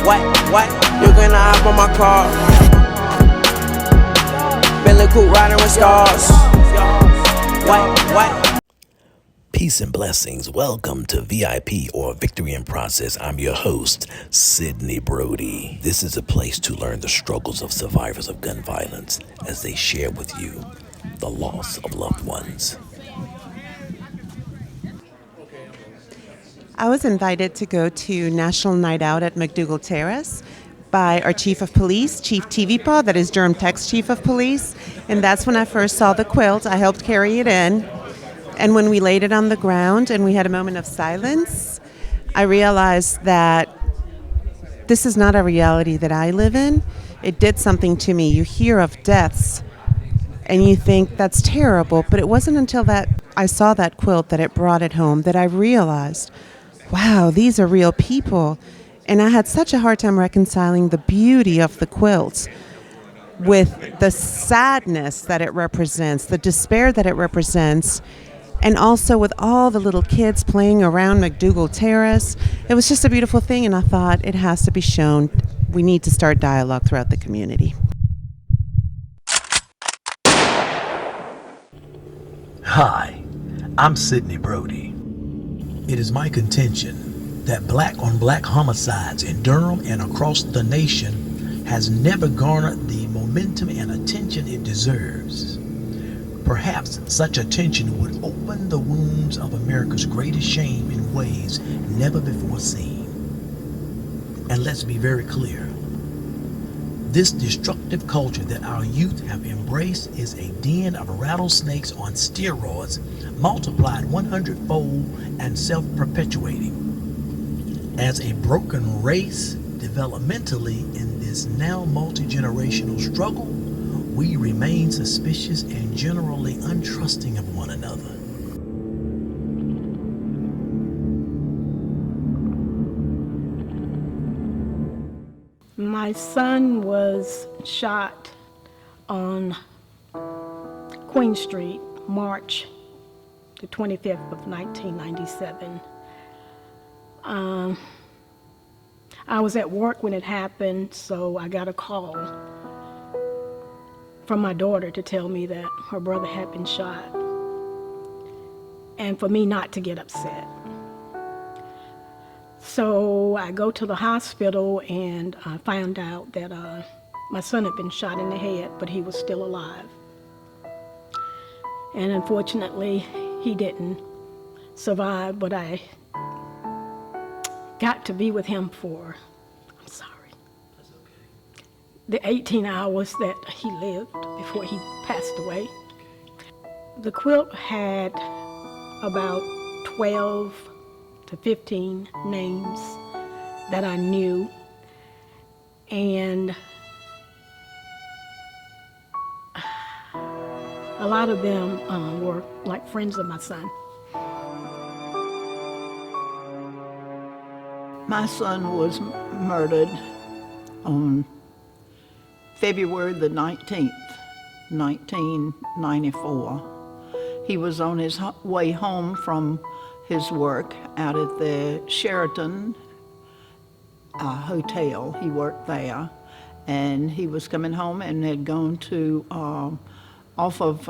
What? You gonna hop on my car? Billy Coop riding with stars. What? Peace and blessings. Welcome to VIP or Victory in Process. I'm your host, Sydney Brody. This is a place to learn the struggles of survivors of gun violence as they share with you the loss of loved ones. I was invited to go to National Night Out at McDougal Terrace by our Chief of Police, Chief TVPA, that is Durham Tech's Chief of Police. And that's when I first saw the quilt. I helped carry it in. And when we laid it on the ground and we had a moment of silence, I realized that this is not a reality that I live in. It did something to me. You hear of deaths and you think that's terrible, but it wasn't until that I saw that quilt that it brought it home that I realized, wow, these are real people. And I had such a hard time reconciling the beauty of the quilts with the sadness that it represents, the despair that it represents, and also with all the little kids playing around McDougal Terrace. It was just a beautiful thing, and I thought it has to be shown. We need to start dialogue throughout the community. Hi, I'm Sydney Brody. It is my contention that black-on-black homicides in Durham and across the nation has never garnered the momentum and attention it deserves. Perhaps such attention would open the wounds of America's greatest shame in ways never before seen. And let's be very clear. This destructive culture that our youth have embraced is a den of rattlesnakes on steroids, multiplied 100-fold and self-perpetuating. As a broken race, developmentally in this now multi-generational struggle, we remain suspicious and generally untrusting of one another. My son was shot on Queen Street, March the 25th of 1997. I was at work when it happened, so I got a call from my daughter to tell me that her brother had been shot, and for me not to get upset. So I go to the hospital and I found out that my son had been shot in the head, but he was still alive. And unfortunately, he didn't survive, but I got to be with him for, I'm sorry, the 18 hours that he lived before he passed away. The quilt had about 12 to 15 names that I knew, and a lot of them were like friends of my son. My son was murdered on February the 19th, 1994. He was on his way home from his work out at the Sheraton hotel. He worked there, and he was coming home and had gone to off of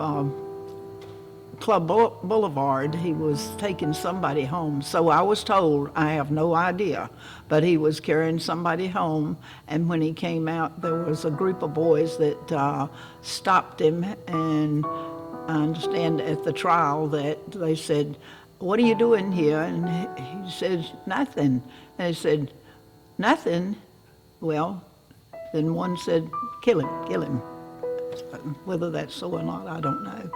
Club Boulevard. He was taking somebody home. So I was told, I have no idea, but he was carrying somebody home, and when he came out, there was a group of boys that stopped him, and I understand at the trial that they said, "What are you doing here?" And he said, "Nothing." And they said, "Nothing?" Well, then one said, kill him. Whether that's so or not, I don't know.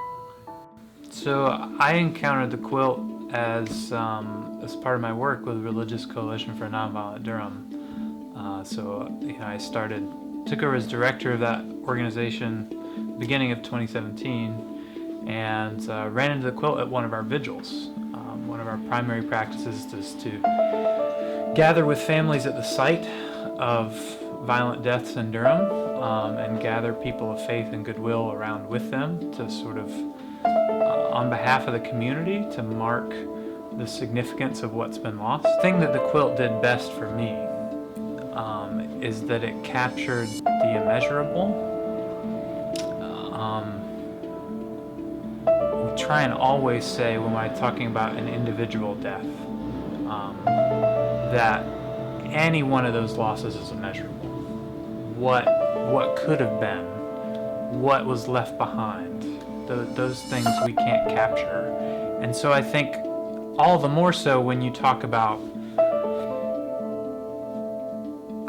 So I encountered the quilt as part of my work with Religious Coalition for Nonviolent Durham. I took over as director of that organization beginning of 2017, and ran into the quilt at one of our vigils. One of our primary practices is to gather with families at the site of violent deaths in Durham, and gather people of faith and goodwill around with them to sort of, on behalf of the community, to mark the significance of what's been lost. The thing that the quilt did best for me is that it captured the immeasurable. We try and always say when we're talking about an individual death that any one of those losses is immeasurable. What could have been, what was left behind, those things we can't capture. And so I think all the more so when you talk about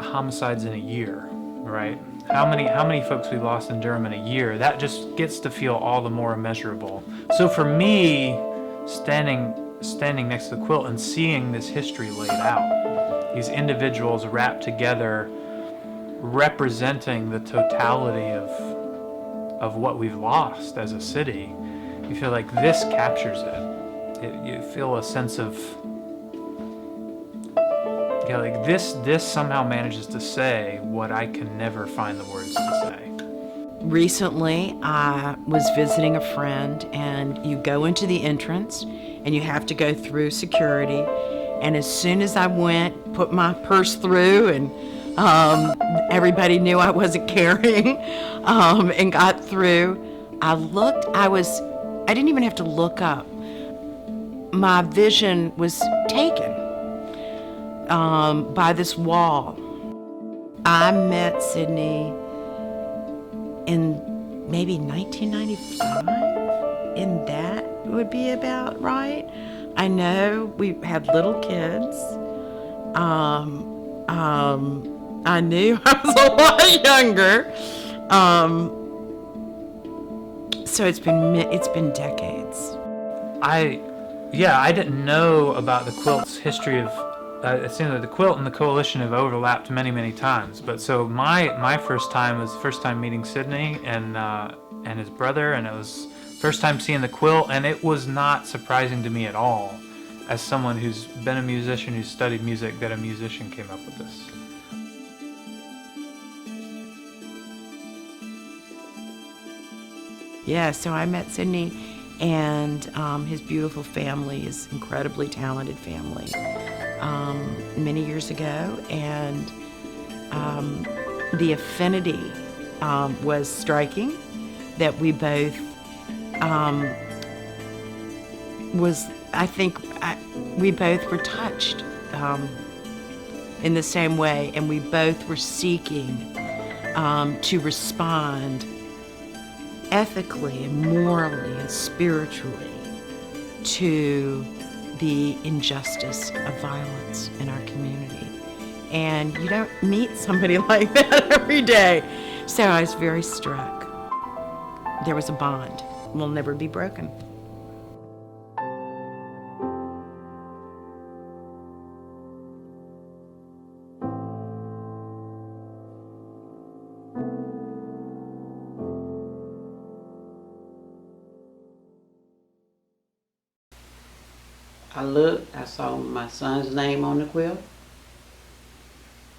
homicides in a year, right? How many folks we lost in Durham in a year, that just gets to feel all the more immeasurable. So for me, standing next to the quilt and seeing this history laid out, these individuals wrapped together representing the totality of what we've lost as a city, you feel like this captures it. You feel a sense of, yeah, like this somehow manages to say what I can never find the words to say. Recently, I was visiting a friend, and you go into the entrance, and you have to go through security. And as soon as I went, put my purse through, and everybody knew I wasn't carrying, and got through. I didn't even have to look up. My vision was taken by this wall. I met Sydney in maybe 1995, and that would be about right. I know we had little kids. I knew I was a lot younger. So it's been decades. I didn't know about the quilt's history of. It seems that the quilt and the coalition have overlapped many times. But so my first time was first time meeting Sydney and his brother, and it was first time seeing the quilt, and it was not surprising to me at all, as someone who's been a musician, who's studied music, that a musician came up with this. Yeah, so I met Sydney and his beautiful family, his incredibly talented family, many years ago, and the affinity was striking, that we both we both were touched in the same way, and we both were seeking to respond ethically and morally and spiritually to the injustice of violence in our community. And you don't meet somebody like that every day. So I was very struck. There was a bond. Will never be broken. I looked, I saw my son's name on the quilt.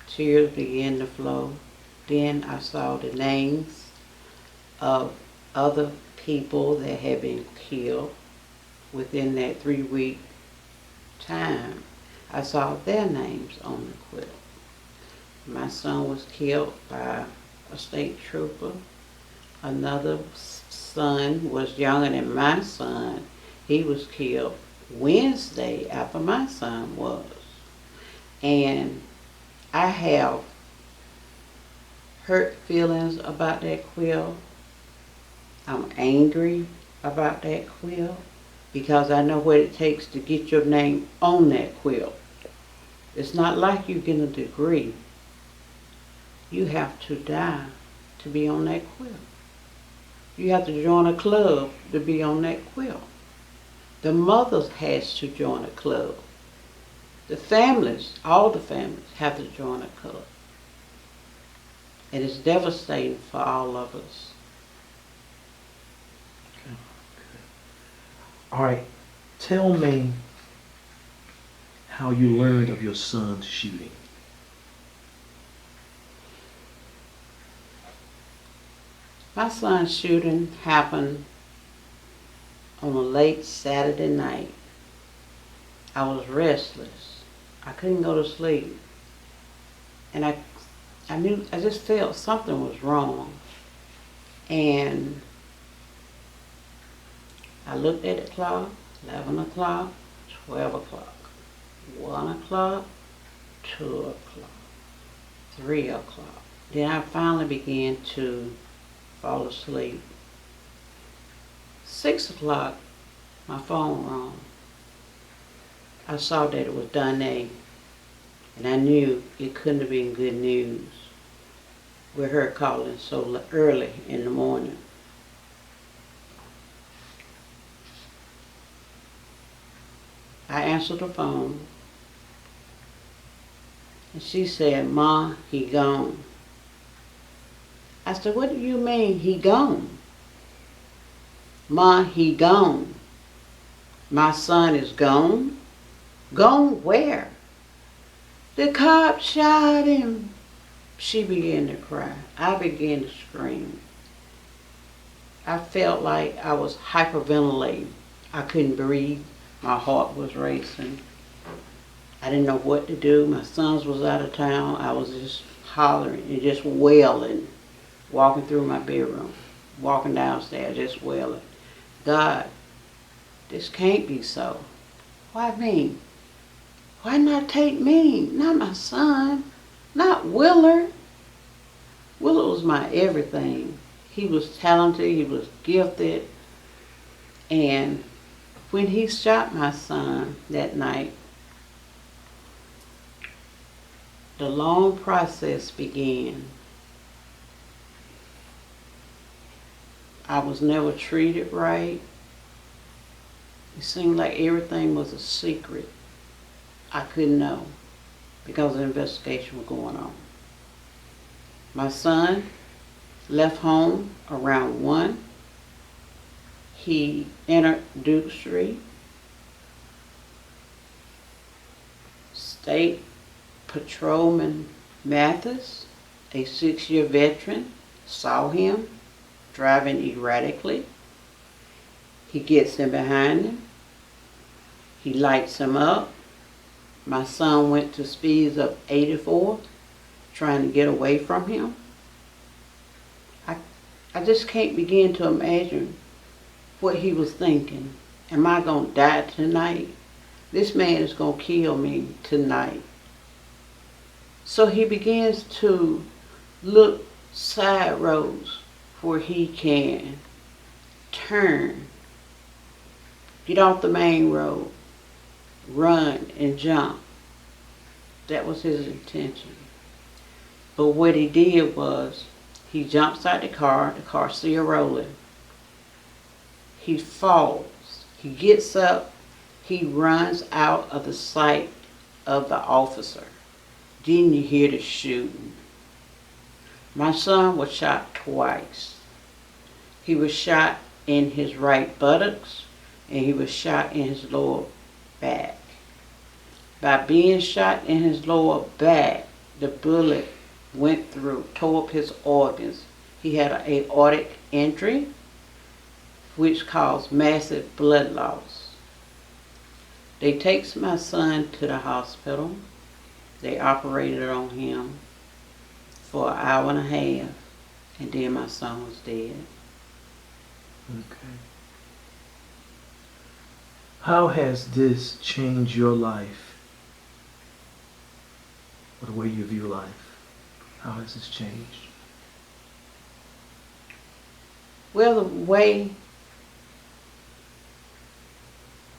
Tears began to flow. Then I saw the names of other people that had been killed within that 3-week time. I saw their names on the quilt. My son was killed by a state trooper. Another son was younger than my son. He was killed Wednesday after my son was. And I have hurt feelings about that quilt. I'm angry about that quilt because I know what it takes to get your name on that quilt. It's not like you get a degree. You have to die to be on that quilt. You have to join a club to be on that quilt. The mothers has to join a club. The families, all the families, have to join a club. And it's devastating for all of us. Okay. All right, tell me how you learned of your son's shooting. My son's shooting happened on a late Saturday night. I was restless. I couldn't go to sleep. And I knew, I just felt something was wrong. And I looked at the clock, 11 o'clock, 12 o'clock, 1 o'clock, 2 o'clock, 3 o'clock. Then I finally began to fall asleep. 6 o'clock, my phone rang. I saw that it was Donna, and I knew it couldn't have been good news with her calling so early in the morning. I answered the phone, and she said, "Ma, he gone." I said, "What do you mean he gone?" "Ma, he gone." "My son is gone?" "Gone where?" "The cop shot him." She began to cry. I began to scream. I felt like I was hyperventilating. I couldn't breathe. My heart was racing. I didn't know what to do. My sons was out of town. I was just hollering and just wailing, walking through my bedroom, walking downstairs, just wailing. "God, this can't be so. Why me? Why not take me? Not my son. Not Willard." Willard was my everything. He was talented. He was gifted. And when he shot my son that night, the long process began. I was never treated right. It seemed like everything was a secret. I couldn't know because the investigation was going on. My son left home around 1. He entered Duke Street. State Patrolman Mathis, a 6-year veteran, saw him driving erratically. He gets in behind him. He lights him up. My son went to speeds of 84, trying to get away from him. I just can't begin to imagine what he was thinking. Am I going to die tonight? This man is going to kill me tonight. So he begins to look side roads where he can turn, get off the main road, run and jump. That was his intention. But what he did was, he jumps out the car still rolling. He falls. He gets up. He runs out of the sight of the officer. Then you hear the shooting. My son was shot twice. He was shot in his right buttocks and he was shot in his lower back. By being shot in his lower back, the bullet went through, tore up his organs. He had an aortic injury, which caused massive blood loss. They takes my son to the hospital. They operated on him for an hour and a half, and then my son was dead. Okay. How has this changed your life? Or the way you view life? How has this changed? Well,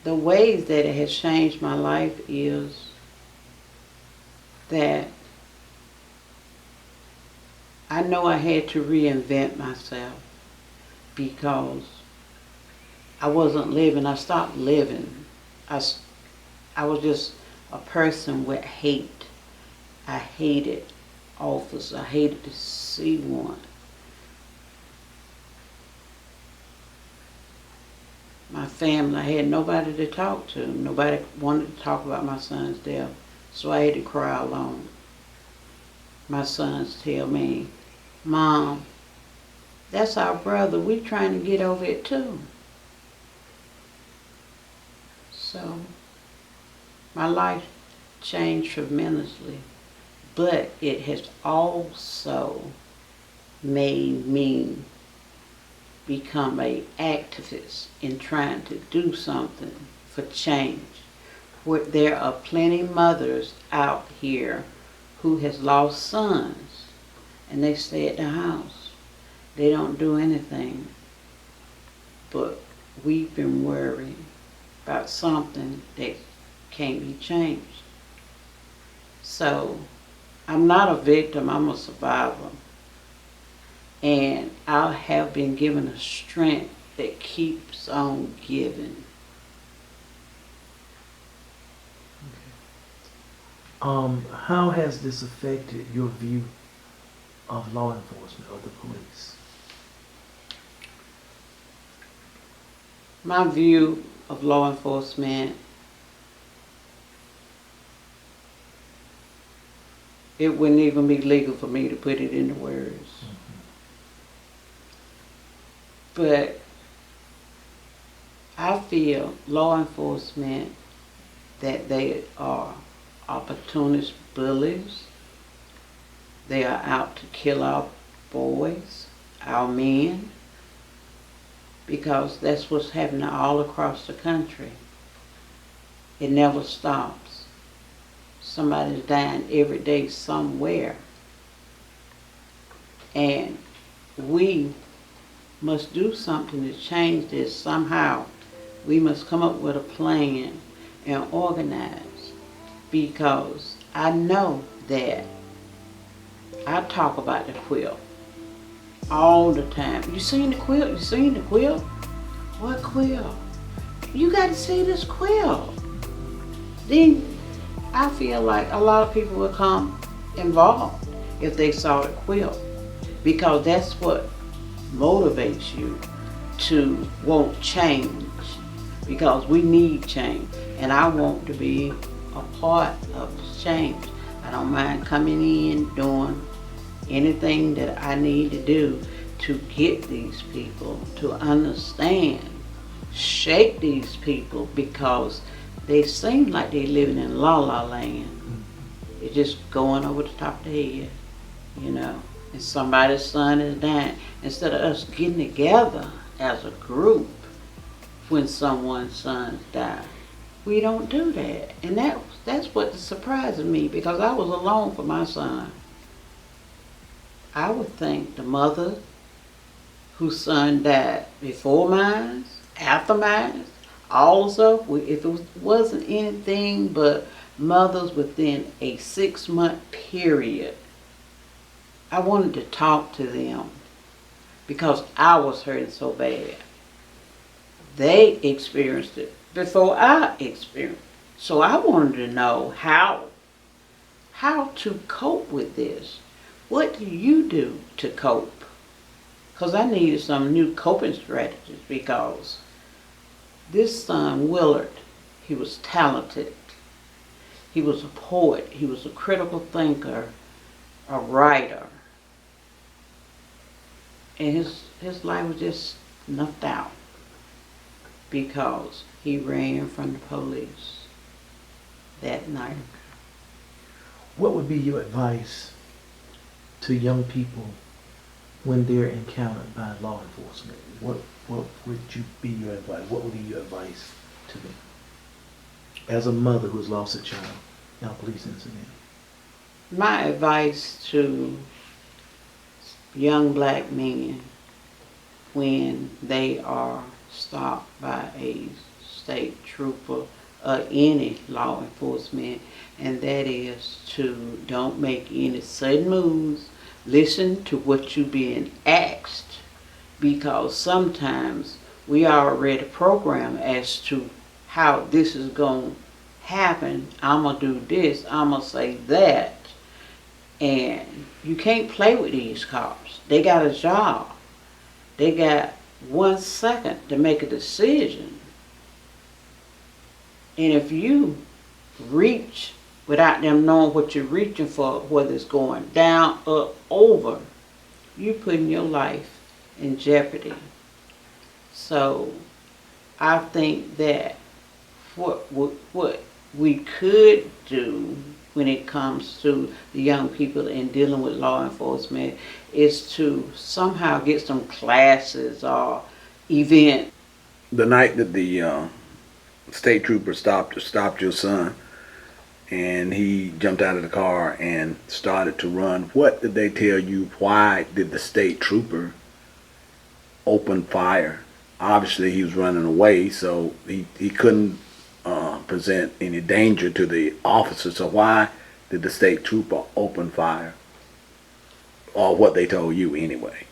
the ways that it has changed my life is that I know I had to reinvent myself because I wasn't living. I stopped living. I was just a person with hate. I hated officers. I hated to see one. My family, I had nobody to talk to. Nobody wanted to talk about my son's death, so I had to cry alone. My sons tell me, "Mom, that's our brother. We're trying to get over it too." So my life changed tremendously but it has also made me become a activist in trying to do something for change. Where there are plenty mothers out here who has lost sons and they stay at the house. They don't do anything. But we've been worried about something that can't be changed. So I'm not a victim, I'm a survivor. And I have been given a strength that keeps on giving. How has this affected your view of law enforcement, of the police? My view of law enforcement, it wouldn't even be legal for me to put it into words. But I feel law enforcement that they are opportunist bullies. They are out to kill our boys, our men, because that's what's happening all across the country. It never stops. Somebody's dying every day somewhere. And we must do something to change this somehow. We must come up with a plan and organize, because I know that I talk about the quilt all the time. You seen the quilt? You seen the quilt? What quilt? You got to see this quilt. Then I feel like a lot of people will come involved if they saw the quilt, because that's what motivates you to want change, because we need change, and I want to be a part of the change. I don't mind coming in doing anything that I need to do to get these people to understand, shake these people, because they seem like they're living in la-la land. They're just going over the top of the head, you know, and somebody's son is dying. Instead of us getting together as a group when someone's son dies, we don't do that. And that's what surprises me, because I was alone for my son. I would think the mother whose son died before mine, after mine, also, if it wasn't anything but mothers within a 6-month period, I wanted to talk to them, because I was hurting so bad. They experienced it before I experienced it. So I wanted to know how to cope with this. What do you do to cope? Because I needed some new coping strategies, because this son, Willard, he was talented. He was a poet. He was a critical thinker, a writer. And his life was just snuffed out because he ran from the police that night. What would be your advice to young people when they're encountered by law enforcement? What would you be your advice? What would be your advice to them as a mother who's lost a child in a police incident? My advice to young black men when they are stopped by a state trooper or any law enforcement, and that is to don't make any sudden moves. Listen to what you're being asked, because sometimes we are already programmed as to how this is going to happen. I'm going to do this, I'm going to say that. And you can't play with these cops. They got a job. They got 1 second to make a decision. And if you reach without them knowing what you're reaching for, whether it's going down, up, over, you're putting your life in jeopardy. So I think that what we could do when it comes to the young people and dealing with law enforcement is to somehow get some classes or event. The night that the state trooper stopped your son, and he jumped out of the car and started to run, what did they tell you? Why did the state trooper open fire? Obviously, he was running away, so he couldn't present any danger to the officer. So why did the state trooper open fire? Or what they told you anyway?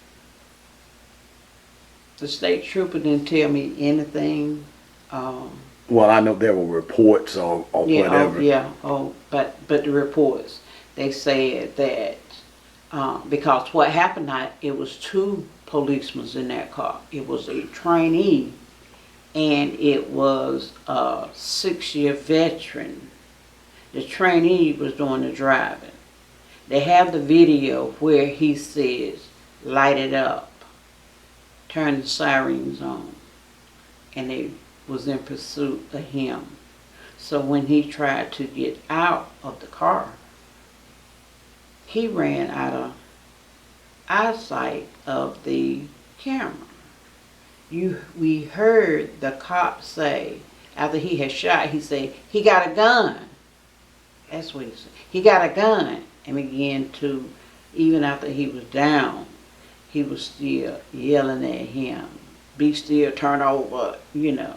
The state trooper didn't tell me anything. Well, I know there were reports or whatever. But the reports, they said that because what happened, it was two policemen in that car. It was a trainee and it was a 6-year veteran. The trainee was doing the driving. They have the video where he says, light it up, turn the sirens on, and they was in pursuit of him. So when he tried to get out of the car, he ran out of eyesight of the camera. We heard the cop say, after he had shot, he said, he got a gun. That's what he said. He got a gun, and began to, even after he was down, he was still yelling at him, be still, turn over, you know.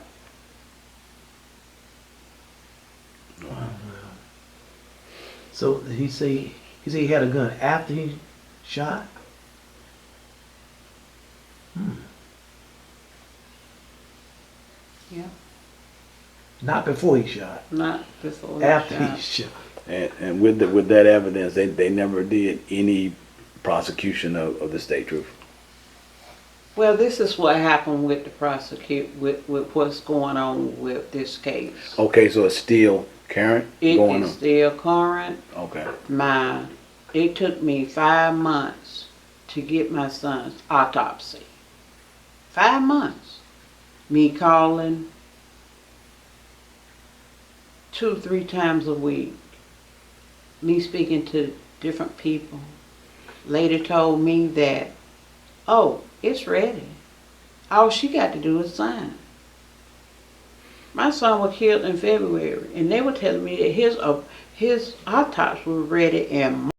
Wow. So he say he had a gun after he shot? Yeah. Not before he shot. Not before he After shot. he shot. And with that evidence, they never did any prosecution of the state trooper. Well, this is what happened with the with what's going on with this case. Okay, so it's still current It going is on. still current. Okay. It took me 5 months to get my son's autopsy. 5 months. Me calling 2-3 times a week. Me speaking to different people. Lady told me that, oh, it's ready. All she got to do is sign. My son was killed in February, and they were telling me that his autopsy was ready in March.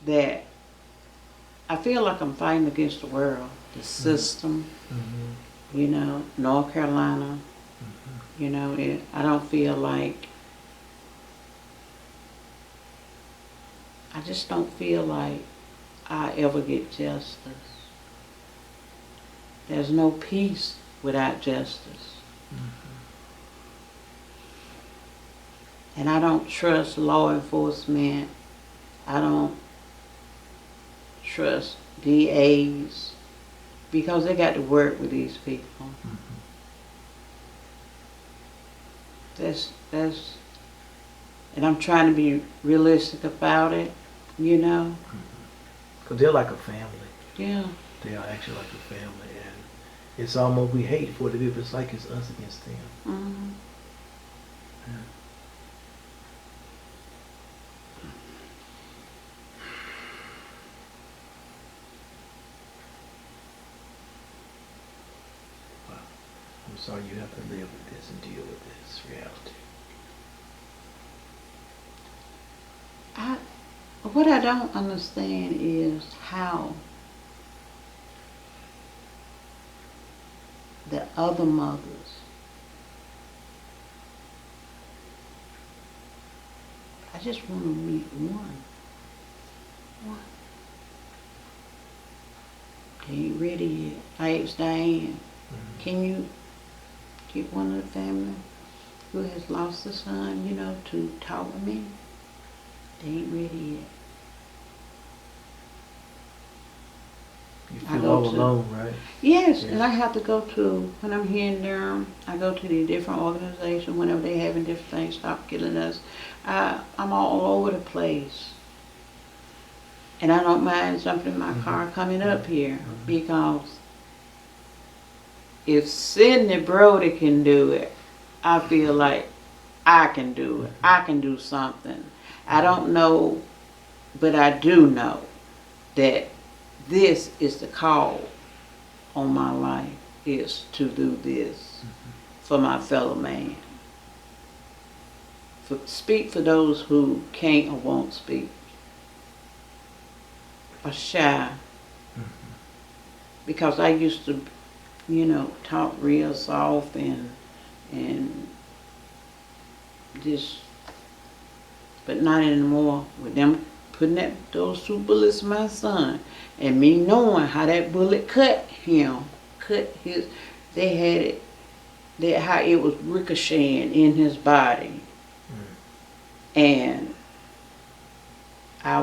That I feel like I'm fighting against the world, the system, you know, North Carolina, you know, I don't feel like, I just don't feel like I ever get justice. There's no peace without justice. And I don't trust law enforcement I don't trust DAs because they got to work with these people. That's, and I'm trying to be realistic about it, you know? Because they're like a family. Yeah. They are actually like a family. And it's almost, we hate for it to be, but it's like it's us against them. Mm-hmm. Yeah. Well, I'm sorry you have to live with this and deal with this reality. What I don't understand is how the other mothers I just want to meet one. They ain't ready yet. I asked Diane, can you get one of the family who has lost a son, you know, to talk with me? They ain't ready yet. You feel all alone, right? Yes, and I have to go to, when I'm here in Durham, I go to the different organizations whenever they having different things, Stop Killing Us. I'm all over the place. And I don't mind jumping in my car coming up here because if Sidney Brody can do it, I feel like I can do it. I can do something. I don't know, but I do know that this is the call on my life, is to do this for my fellow man. Speak for those who can't or won't speak, or shy. Because I used to, you know, talk real soft and just, but not anymore. With them putting those 2 bullets in my son, and me knowing how that bullet cut his, they had it, how it was ricocheting in his body. And I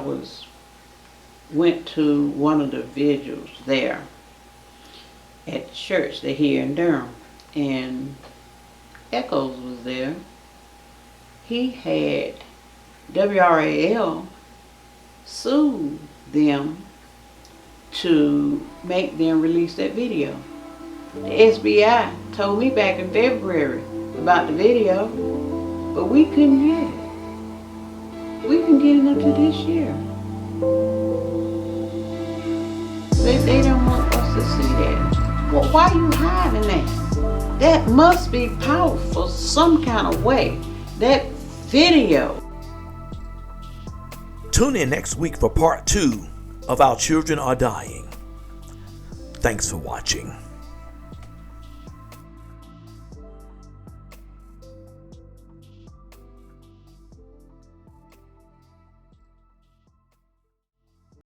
went to one of the vigils there at the church, they're here in Durham, and Echoes was there. He had WRAL sue them to make them release that video. The SBI told me back in February about the video, but we couldn't get it. We couldn't get it until this year. They don't want us to see that. Well, why are you hiding that? That must be powerful some kind of way. That video. Tune in next week for part 2 of Our Children Are Dying. Thanks for watching.